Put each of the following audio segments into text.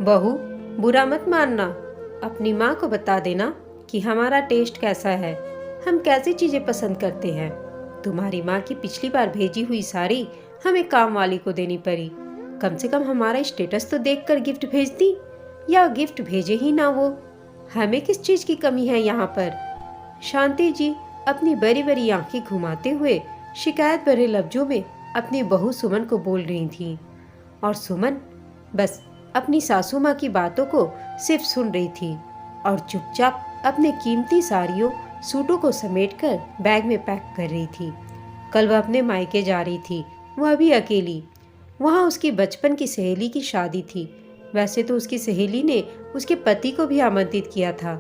बहू, बुरा मत मानना। अपनी माँ को बता देना कि हमारा टेस्ट कैसा है, हम कैसी चीजें पसंद करते हैं। तुम्हारी माँ की पिछली बार भेजी हुई साड़ी हमें काम वाली को देनी पड़ी। कम से कम हमारा स्टेटस तो देखकर गिफ्ट भेजती, या गिफ्ट भेजे ही ना वो। हमें किस चीज की कमी है यहाँ पर? शांति जी अपनी बड़ी बड़ी आंखें घुमाते हुए शिकायत भरे लफ्जों में अपनी बहू सुमन को बोल रही थी, और सुमन बस अपनी सासू माँ की बातों को सिर्फ सुन रही थी और चुपचाप अपने कीमती साड़ियों सूटों को समेटकर बैग में पैक कर रही थी। कल वह अपने मायके जा रही थी, वह भी अकेली। वहाँ उसकी बचपन की सहेली की शादी थी। वैसे तो उसकी सहेली ने उसके पति को भी आमंत्रित किया था,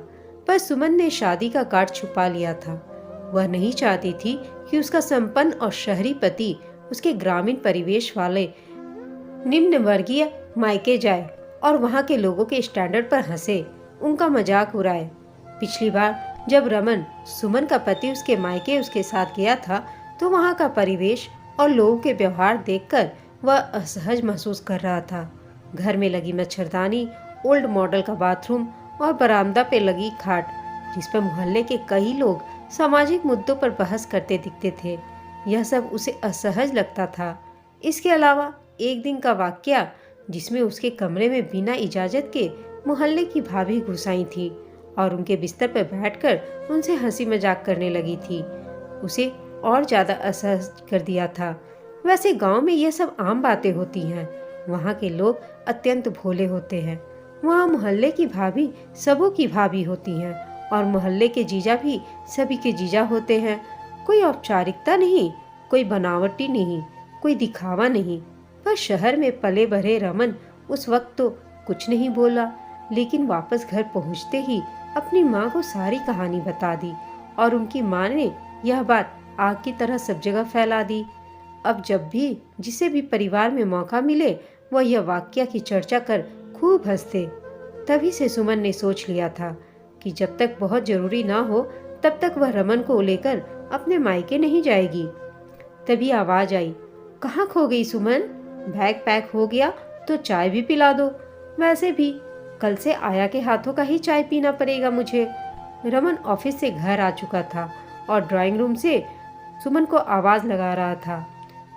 पर सुमन ने शादी का कार्ड छुपा लिया था। वह नहीं चाहती थी कि उसका संपन्न और शहरी पति उसके ग्रामीण परिवेश वाले निम्न वर्गीय मायके जाए और वहाँ के लोगों के स्टैंडर्ड पर हंसे, उनका मजाक उड़ाए। पिछली बार जब रमन, सुमन का पति, उसके मायके उसके साथ गया था तो वहाँ का परिवेश और लोगों के व्यवहार देखकर वह असहज महसूस कर रहा था। घर में लगी मच्छरदानी, ओल्ड मॉडल का बाथरूम और बरामदा पे लगी खाट, जिस पर मोहल्ले के कई लोग सामाजिक मुद्दों पर बहस करते दिखते थे, यह सब उसे असहज लगता था। इसके अलावा एक दिन का वाकया जिसमें उसके कमरे में बिना इजाजत के मोहल्ले की भाभी घुस आई थी और उनके बिस्तर पर बैठकर उनसे हंसी मजाक करने लगी थी, उसे और ज्यादा असहज कर दिया था। वैसे गांव में यह सब आम बातें होती हैं। वहाँ के लोग अत्यंत भोले होते हैं। वहाँ मोहल्ले की भाभी सबों की भाभी होती हैं और मोहल्ले के जीजा भी सभी के जीजा होते हैं। कोई औपचारिकता नहीं, कोई बनावटी नहीं, कोई दिखावा नहीं। पर शहर में पले बढ़े रमन उस वक्त तो कुछ नहीं बोला, लेकिन वापस घर पहुंचते ही अपनी माँ को सारी कहानी बता दी और उनकी माँ ने यह बात आग की तरह सब जगह फैला दी। अब जब भी जिसे भी परिवार में मौका मिले वह यह वाकया की चर्चा कर खूब हंसते। तभी से सुमन ने सोच लिया था कि जब तक बहुत जरूरी ना हो तब तक वह रमन को लेकर अपने मायके नहीं जाएगी। तभी आवाज आई, कहाँ खो गई सुमन? बैग पैक हो गया तो चाय भी पिला दो। वैसे भी कल से आया के हाथों का ही चाय पीना पड़ेगा मुझे। रमन ऑफिस से घर आ चुका था और ड्राइंग रूम से सुमन को आवाज लगा रहा था।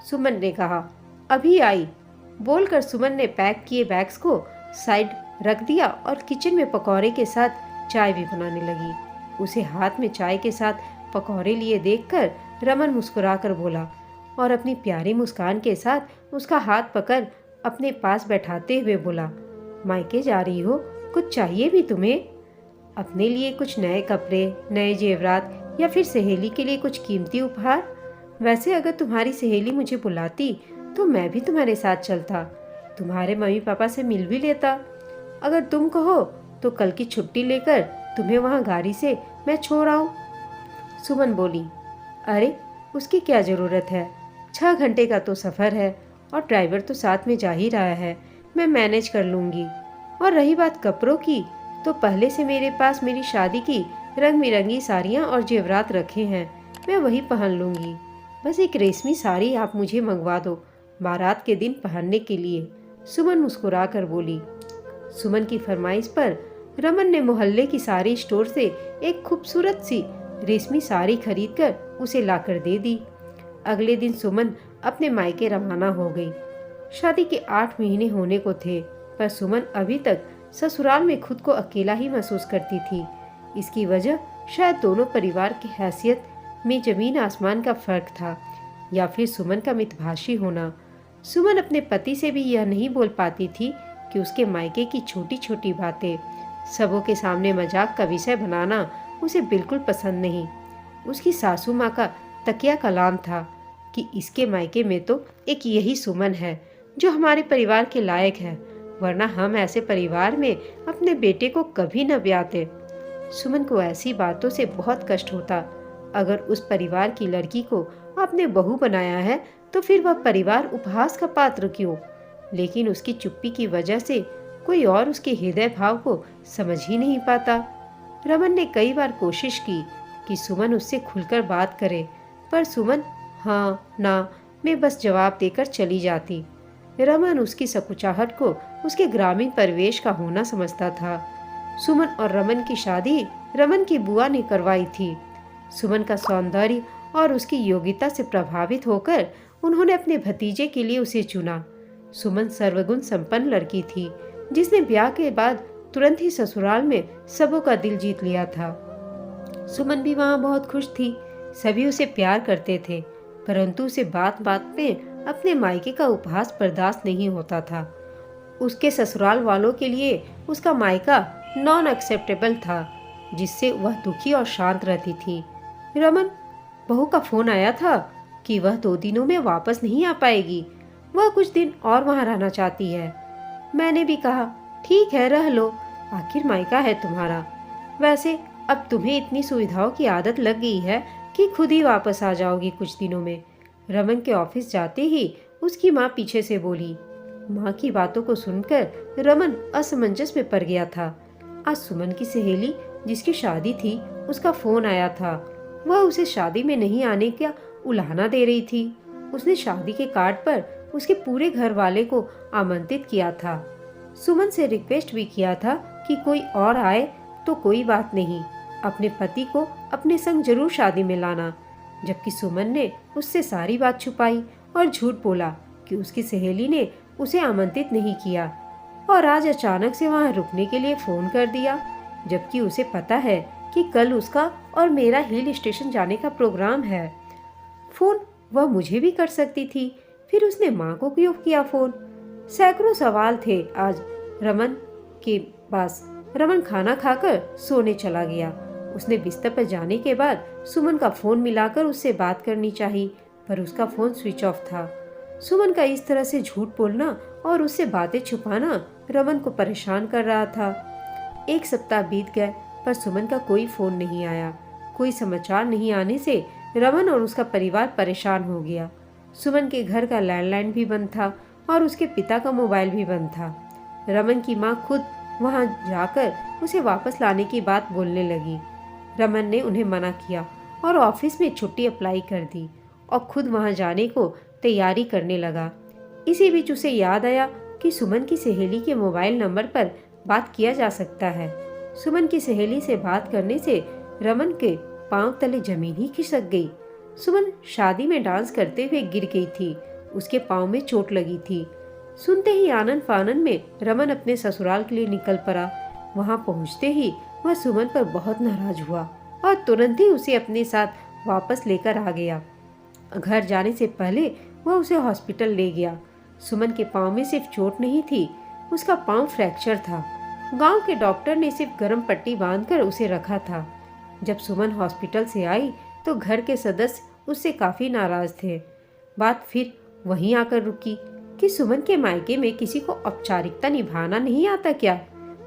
सुमन ने कहा, अभी आई। बोलकर सुमन ने पैक किए बैग्स को साइड रख दिया और किचन में पकौड़े के साथ चाय भी बनाने लगी। उसे हाथ में चाय के साथ पकौड़े लिए देखकर रमन मुस्कुराकर बोला और अपनी प्यारी मुस्कान के साथ उसका हाथ पकड़ अपने पास बैठाते हुए बोला, मायके जा रही हो, कुछ चाहिए भी तुम्हें? अपने लिए कुछ नए कपड़े, नए जेवरात, या फिर सहेली के लिए कुछ कीमती उपहार? वैसे अगर तुम्हारी सहेली मुझे बुलाती तो मैं भी तुम्हारे साथ चलता, तुम्हारे मम्मी पापा से मिल भी लेता। अगर तुम कहो तो कल की छुट्टी लेकर तुम्हें वहाँ गाड़ी से मैं छोड़ आऊँ। सुमन बोली, अरे उसकी क्या ज़रूरत है, 6 घंटे का तो सफ़र है और ड्राइवर तो साथ में जा ही रहा है, मैं मैनेज कर लूँगी। और रही बात कपड़ों की, तो पहले से मेरे पास मेरी शादी की रंग बिरंगी साड़ियाँ और जेवरात रखे हैं, मैं वही पहन लूँगी। बस एक रेशमी साड़ी आप मुझे मंगवा दो बारात के दिन पहनने के लिए। सुमन मुस्कुरा कर बोली। सुमन की फरमाइश पर रमन ने मोहल्ले की साड़ी स्टोर से एक खूबसूरत सी रेशमी साड़ी खरीदकर उसे लाकर दे दी। अगले दिन सुमन अपने मायके रवाना हो गई। शादी के 8 महीने होने को थे, पर सुमन अभी तक ससुराल में खुद को अकेला ही महसूस करती थी। इसकी वजह शायद दोनों परिवार की हैसियत में जमीन आसमान का फर्क था, या फिर सुमन का मितभाषी होना। सुमन अपने पति से भी यह नहीं बोल पाती थी कि उसके मायके की छोटी छोटी बातें सबों के सामने मजाक का विषय बनाना उसे बिल्कुल पसंद नहीं। उसकी सासू माँ का तकिया कलाम था कि इसके मायके में तो एक यही सुमन है जो हमारे परिवार के लायक है, वरना हम ऐसे परिवार में अपने बेटे को कभी न ब्याहते। सुमन को ऐसी बातों से बहुत कष्ट होता। अगर उस परिवार की लड़की को आपने बहू बनाया है तो फिर वह परिवार उपहास का पात्र क्यों? लेकिन उसकी चुप्पी की वजह से कोई और उसके हृदय भाव को समझ ही नहीं पाता। रमन ने कई बार कोशिश की कि सुमन उससे खुलकर बात करे, पर सुमन हाँ ना में बस जवाब देकर चली जाती। रमन उसकी सकुचाहट को उसके ग्रामीण परिवेश का होना समझता था। सुमन और रमन की शादी रमन की बुआ ने करवाई थी। सुमन का सौंदर्य और उसकी योग्यता से प्रभावित होकर उन्होंने अपने भतीजे के लिए उसे चुना। सुमन सर्वगुण संपन्न लड़की थी, जिसने ब्याह के बाद तुरंत ही ससुराल में सबों का दिल जीत लिया था। सुमन भी वहाँ बहुत खुश थी। सभी उसे प्यार करते थे, परंतु उसे बात बात में अपने मायके का उपहास बर्दाश्त नहीं होता था। उसके ससुराल वालों के लिए उसका मायका नॉन एक्सेप्टेबल था, जिससे वह दुखी और शांत रहती थी। रमन, बहू का फोन आया था कि वह 2 दिनों में वापस नहीं आ पाएगी। वह कुछ दिन और वहाँ रहना चाहती है। मैंने भी कहा ठीक है, रह लो, आखिर मायका है तुम्हारा। वैसे अब तुम्हें इतनी सुविधाओं की आदत लग गई है कि खुद ही वापस आ जाओगी कुछ दिनों में। रमन के ऑफिस जाते ही उसकी माँ पीछे से बोली। माँ की बातों को सुनकर रमन असमंजस में पड़ गया था। आज सुमन की सहेली जिसकी शादी थी, उसका फोन आया था। वह उसे शादी में नहीं आने का उलाहना दे रही थी। उसने शादी के कार्ड पर उसके पूरे घर वाले को आमंत्रित किया था। सुमन से रिक्वेस्ट भी किया था कि कोई और आए तो कोई बात नहीं, अपने पति को अपने संग जरूर शादी में लाना। जबकि सुमन ने उससे सारी बात छुपाई और झूठ बोला कि उसकी सहेली ने उसे आमंत्रित नहीं किया और आज अचानक से वहां रुकने के लिए फोन कर दिया, जबकि उसे पता है कि कल उसका और मेरा हिल स्टेशन जाने का प्रोग्राम है। फोन वह मुझे भी कर सकती थी, फिर उसने माँ को क्यों किया फोन? सैकड़ों सवाल थे आज रमन के पास। रमन खाना खाकर सोने चला गया। उसने बिस्तर पर जाने के बाद सुमन का फोन मिलाकर उससे बात करनी चाहिए, पर उसका फोन स्विच ऑफ था। सुमन का इस तरह से झूठ बोलना और उससे बातें छुपाना रमन को परेशान कर रहा था। 1 सप्ताह बीत गए, पर सुमन का कोई फोन नहीं आया। कोई समाचार नहीं आने से रमन और उसका परिवार परेशान हो गया। सुमन के घर का लैंडलाइन भी बंद था और उसके पिता का मोबाइल भी बंद था। रमन की माँ खुद वहां जाकर उसे वापस लाने की बात बोलने लगी। रमन ने उन्हें मना किया और ऑफिस में छुट्टी अप्लाई कर दी और खुद वहां जाने को तैयारी करने लगा। इसी बीच उसे याद आया कि सुमन की सहेली के मोबाइल नंबर पर बात किया जा सकता है। सुमन की सहेली से बात करने से रमन के पांव तले जमीन ही खिसक गई। सुमन शादी में डांस करते हुए गिर गई थी। उसके पांव में चोट लगी थी। सुनते ही आनन फानन में रमन अपने ससुराल के लिए निकल पड़ा। वहां पहुंचते ही वह सुमन पर बहुत नाराज हुआ और तुरंत ही उसे अपने साथ वापस लेकर आ गया। घर जाने से पहले वह उसे हॉस्पिटल ले गया। सुमन के पांव में सिर्फ चोट नहीं थी, उसका पांव फ्रैक्चर था। गांव के डॉक्टर ने सिर्फ गर्म पट्टी बांधकर उसे रखा था। जब सुमन हॉस्पिटल से आई तो घर के सदस्य उससे काफी नाराज थे। बात फिर वहीं आकर रुकी कि सुमन के मायके में किसी को औपचारिकता निभाना नहीं आता क्या?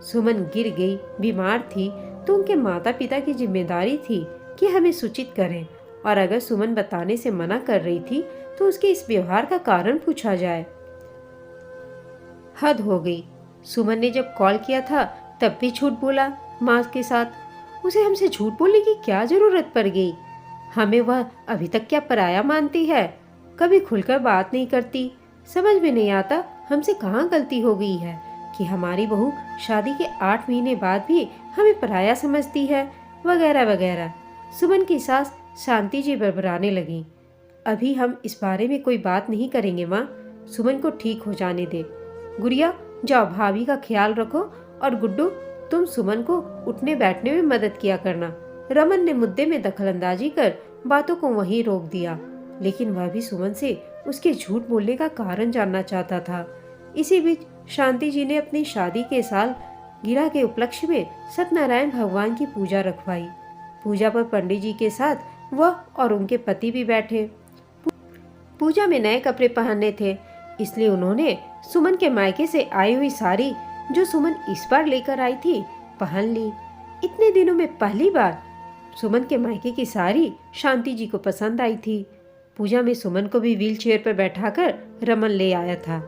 सुमन गिर गई, बीमार थी, तो उनके माता पिता की जिम्मेदारी थी कि हमें सूचित करें, और अगर सुमन बताने से मना कर रही थी तो उसके इस व्यवहार का कारण पूछा जाए। हद हो गई। सुमन ने जब कॉल किया था तब भी झूठ बोला माँ के साथ। उसे हमसे झूठ बोलने की क्या जरूरत पड़ गई? हमें वह अभी तक क्या पराया मानती है? कभी खुलकर बात नहीं करती। समझ में नहीं आता हमसे कहाँ गलती हो गई है कि हमारी बहू शादी के 8 महीने बाद भी हमें पराया समझती है, वगैरह वगैरह। सुमन की सास शांति जी बड़बड़ाने लगी। अभी हम इस बारे में कोई बात नहीं करेंगे माँ, सुमन को ठीक हो जाने दे। गुड़िया जाओ, भाभी का ख्याल रखो, और गुड्डू तुम सुमन को उठने बैठने में मदद किया करना। रमन ने मुद्दे में दखलंदाजी कर बातों को वहीं रोक दिया, लेकिन वह भी सुमन से उसके झूठ बोलने का कारण जानना चाहता था। इसी बीच शांति जी ने अपनी शादी के साल गिरह के उपलक्ष्य में सत्यनारायण भगवान की पूजा रखवाई। पूजा पर पंडित जी के साथ वह और उनके पति भी बैठे। पूजा में नए कपड़े पहनने थे, इसलिए उन्होंने सुमन के मायके से आई हुई साड़ी, जो सुमन इस बार लेकर आई थी, पहन ली। इतने दिनों में पहली बार सुमन के मायके की साड़ी शांति जी को पसंद आई थी। पूजा में सुमन को भी व्हील चेयर पर बैठाकर रमन ले आया था।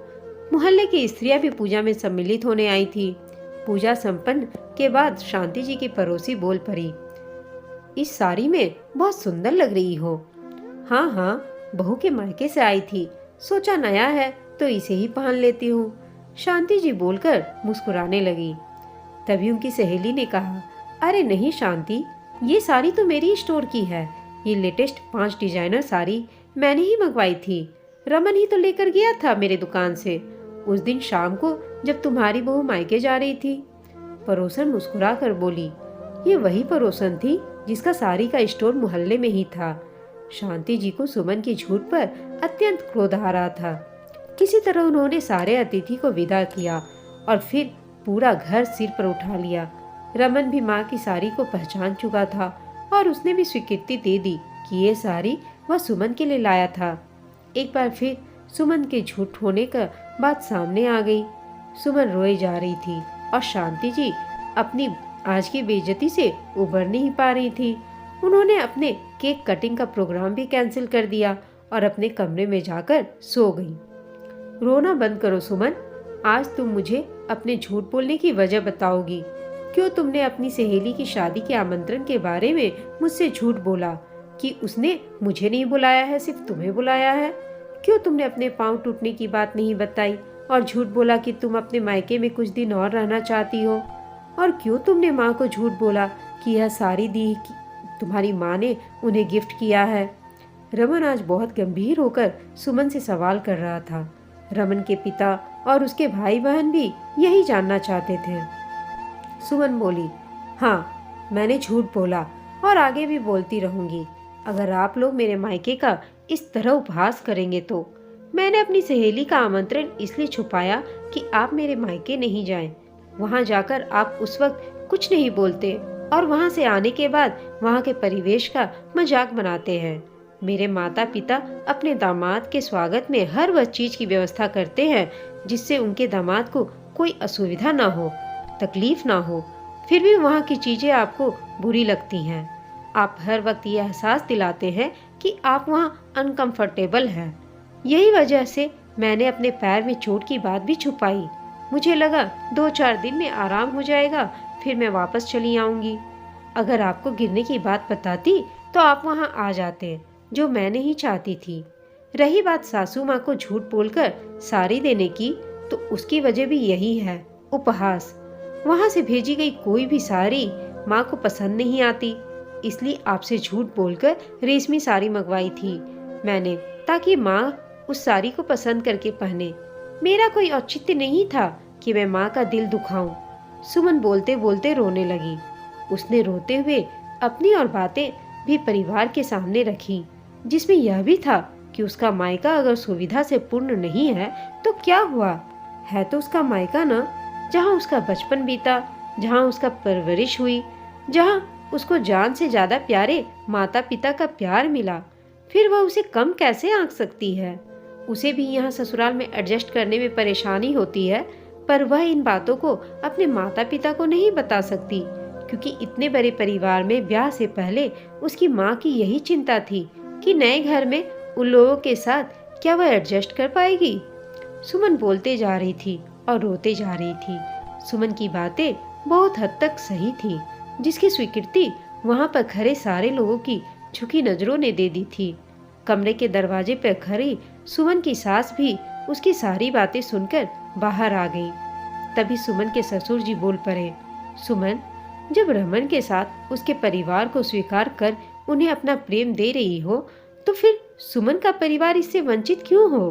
मोहल्ले की स्त्रियां भी पूजा में सम्मिलित होने आई थी। पूजा संपन्न के बाद शांति जी की पड़ोसी बोल पड़ी, इस साड़ी में बहुत सुंदर लग रही हो। हाँ हाँ, बहू के मायके से आई थी, सोचा नया है तो इसे ही पहन लेती हूँ। शांति जी बोलकर मुस्कुराने लगी। तभी उनकी सहेली ने कहा, अरे नहीं शांति, ये साड़ी तो मेरी स्टोर की है। ये लेटेस्ट 5 डिजाइनर साड़ी मैंने ही मंगवाई थी। रमन ही तो लेकर गया था मेरे दुकान से उस दिन शाम को जब तुम्हारी बहू मायके जा रही थी। पड़ोसन मुस्कुरा कर बोली, ये वही पड़ोसन थी जिसका साड़ी का स्टोर मोहल्ले में ही था। शांति जी को सुमन की झूठ पर अत्यंत क्रोध आ रहा था। किसी तरह उन्होंने सारे अतिथि को विदा किया और फिर पूरा घर सिर पर उठा लिया। रमन भी माँ की साड़ी को पहचान चुका था और उसने भी स्वीकृति दे दी कि ये साड़ी वह सुमन के लिए लाया था। एक बार फिर सुमन के झूठ होने का बात सामने आ गई। सुमन रोए जा रही थी और शांति जी अपनी आज की बेइज्जती से उबर नहीं पा रही थी। उन्होंने अपने केक कटिंग का प्रोग्राम भी कैंसिल कर दिया और अपने कमरे में जाकर सो गई। रोना बंद करो सुमन, आज तुम मुझे अपने झूठ बोलने की वजह बताओगी। क्यों तुमने अपनी सहेली की शादी के आमंत्रण के बारे में मुझसे झूठ बोला कि उसने मुझे नहीं बुलाया है, सिर्फ तुम्हें बुलाया है? क्यों तुमने अपने पाँव टूटने की बात नहीं बताई और झूठ बोला कि तुम अपने मायके में कुछ दिन और रहना चाहती हो? और क्यों तुमने माँ को झूठ बोला कि यह साड़ी दी कि तुम्हारी माँ ने उन्हें गिफ्ट किया है? रमन आज बहुत गंभीर होकर सुमन से सवाल कर रहा था। रमन के पिता और उसके भाई बहन भी यही जानना चाहते थे। सुमन बोली, हाँ, मैंने झूठ बोला और आगे भी बोलती रहूंगी। अगर आप लोग मेरे मायके का इस तरह उपहास करेंगे तो। मैंने अपनी सहेली का आमंत्रण इसलिए छुपाया कि आप मेरे मायके नहीं जाएं। वहां जाकर आप उस वक्त कुछ नहीं बोलते और वहां से आने के बाद वहां के परिवेश का मजाक बनाते हैं। मेरे माता पिता अपने दामाद के स्वागत में हर वह चीज की व्यवस्था करते हैं जिससे उनके दामाद को कोई असुविधा ना हो, तकलीफ ना हो। फिर भी वहाँ की चीजें आपको बुरी लगती हैं। आप हर वक्त ये एहसास दिलाते हैं कि आप वहाँ अनकंफर्टेबल हैं। यही वजह से मैंने अपने पैर में चोट की बात भी छुपाई। मुझे लगा 2-4 दिन में आराम हो जाएगा, फिर मैं वापस चली आऊंगी। अगर आपको गिरने की बात बताती तो आप वहाँ आ जाते, जो मैं नहीं चाहती थी। रही बात सासू माँ को झूठ बोलकर साड़ी देने की, तो उसकी वजह भी यही है, उपहास। वहाँ से भेजी गई कोई भी साड़ी माँ को पसंद नहीं आती, इसलिए आपसे झूठ बोलकर रेशमी साड़ी मंगवाई थी मैंने, ताकि माँ उस साड़ी को पसंद करके पहने। मेरा कोई औचित्य नहीं था कि मैं माँ का दिल दुखाऊं। सुमन बोलते बोलते रोने लगी। उसने रोते हुए अपनी और बातें भी परिवार के सामने रखी, जिसमें यह भी था कि उसका मायका अगर सुविधा से पूर्ण नहीं है तो क्या हुआ, है तो उसका मायका ना, जहाँ उसका बचपन बीता, जहाँ उसका परवरिश हुई, जहाँ उसको जान से ज्यादा प्यारे माता पिता का प्यार मिला। फिर वह उसे कम कैसे आंक सकती है? उसे भी यहाँ ससुराल में एडजस्ट करने में परेशानी होती है, पर वह इन बातों को अपने माता पिता को नहीं बता सकती, क्योंकि इतने बड़े परिवार में ब्याह से पहले उसकी माँ की यही चिंता थी कि नए घर में उन लोगों के साथ क्या वह एडजस्ट कर पाएगी। सुमन बोलते जा रही थी और रोते जा रही थी। सुमन की बातें बहुत हद तक सही थी, जिसकी स्वीकृति वहाँ पर खड़े सारे लोगों की झुकी नजरों ने दे दी थी। कमरे के दरवाजे पर खड़ी सुमन की सास भी उसकी सारी बातें सुनकर बाहर आ गई। तभी सुमन के ससुर जी बोल पड़े, सुमन, जब रमन के साथ उसके परिवार को स्वीकार कर उन्हें अपना प्रेम दे रही हो, तो फिर सुमन का परिवार इससे वंचित क्यों हो?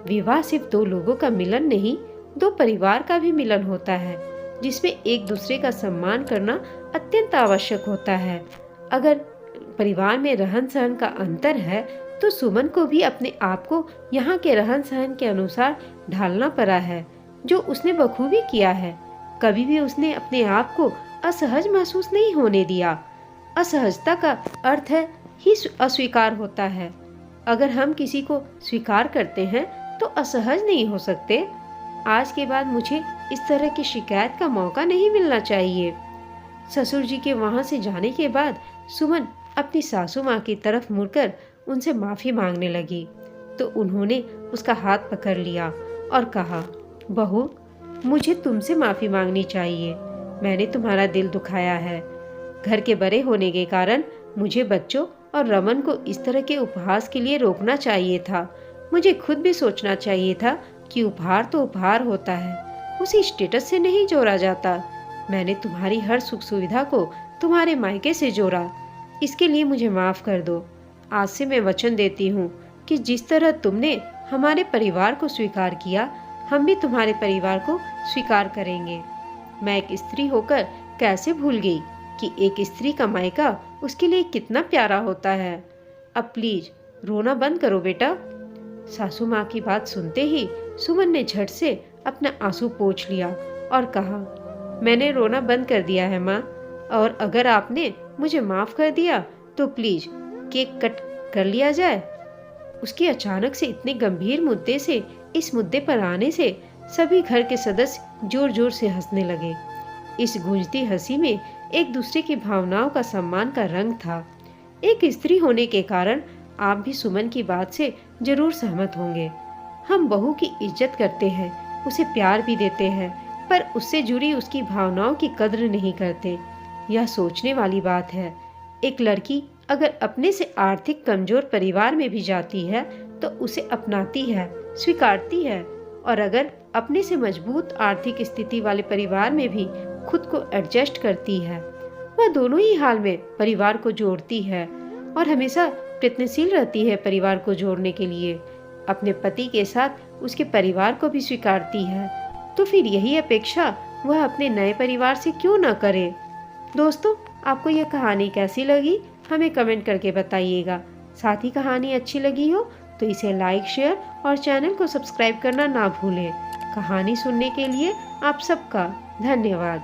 विवाह सिर्फ 2 लोगों का मिलन नहीं, 2 परिवार का भी मिलन होता है, जिसमें एक दूसरे का सम्मान करना अत्यंत आवश्यक होता है। अगर परिवार में रहन सहन का अंतर है तो सुमन को भी अपने आप को यहाँ के रहन सहन के अनुसार ढालना पड़ा है, जो उसने बखूबी किया है। कभी भी उसने अपने आप को असहज महसूस नहीं होने दिया। असहजता का अर्थ है ही अस्वीकार होता है। अगर हम किसी को स्वीकार करते हैं तो असहज नहीं हो सकते। आज के बाद मुझे इस तरह की शिकायत का मौका नहीं मिलना चाहिए। ससुर जी के वहां से जाने के बाद सुमन अपनी सासू माँ की तरफ मुड़कर उनसे माफी मांगने लगी, तो उन्होंने उसका हाथ पकड़ लिया और कहा, बहू, मुझे तुमसे माफी मांगनी चाहिए। मैंने तुम्हारा दिल दुखाया है। घर के बड़े होने के कारण मुझे बच्चों और रमन को इस तरह के उपहास के लिए रोकना चाहिए था। मुझे खुद भी सोचना चाहिए था कि उपहार तो उपहार होता है, उसी स्टेटस से नहीं जोड़ा जाता। मैंने तुम्हारी हर सुख सुविधा को तुम्हारे मायके से जोड़ा। इसके लिए मुझे माफ़ कर दो। आज से मैं वचन देती हूँ कि जिस तरह तुमने हमारे परिवार को स्वीकार किया, हम भी तुम्हारे परिवार को स्वीकार करेंगे। मैं एक स्त्री होकर कैसे भूल गई कि एक स्त्री का मायका उसके लिए कितना प्यारा होता है। अब प्लीज रोना बंद करो बेटा। सासू माँ की बात सुनते ही सुमन ने झट से अपना आंसू पोंछ लिया और कहा, मैंने रोना बंद कर दिया है माँ, और अगर आपने मुझे माफ़ कर दिया तो प्लीज केक कट कर लिया जाए। उसके अचानक से इतने गंभीर मुद्दे से इस मुद्दे पर आने से सभी घर के सदस्य जोर जोर से हंसने लगे। इस गूंजती हंसी में एक दूसरे की भावनाओं का सम्मान का रंग था। एक स्त्री होने के कारण आप भी सुमन की बात से जरूर सहमत होंगे। हम बहू की इज्जत करते हैं, उसे प्यार भी देते हैं, पर उससे जुड़ी उसकी भावनाओं की कद्र नहीं करते। यह सोचने वाली बात है। एक लड़की अगर अपने से आर्थिक कमजोर परिवार में भी जाती है तो उसे अपनाती है, स्वीकारती है, और अगर अपने से मजबूत आर्थिक स्थिति वाले परिवार में भी खुद को एडजस्ट करती है, वह दोनों ही हाल में परिवार को जोड़ती है और हमेशा प्रयत्नशील रहती है परिवार को जोड़ने के लिए। अपने पति के साथ उसके परिवार को भी स्वीकारती है, तो फिर यही अपेक्षा वह अपने नए परिवार से क्यों न करे। दोस्तों, आपको यह कहानी कैसी लगी हमें कमेंट करके बताइएगा। साथ ही कहानी अच्छी लगी हो तो इसे लाइक, शेयर और चैनल को सब्सक्राइब करना ना भूलें। कहानी सुनने के लिए आप सबका धन्यवाद।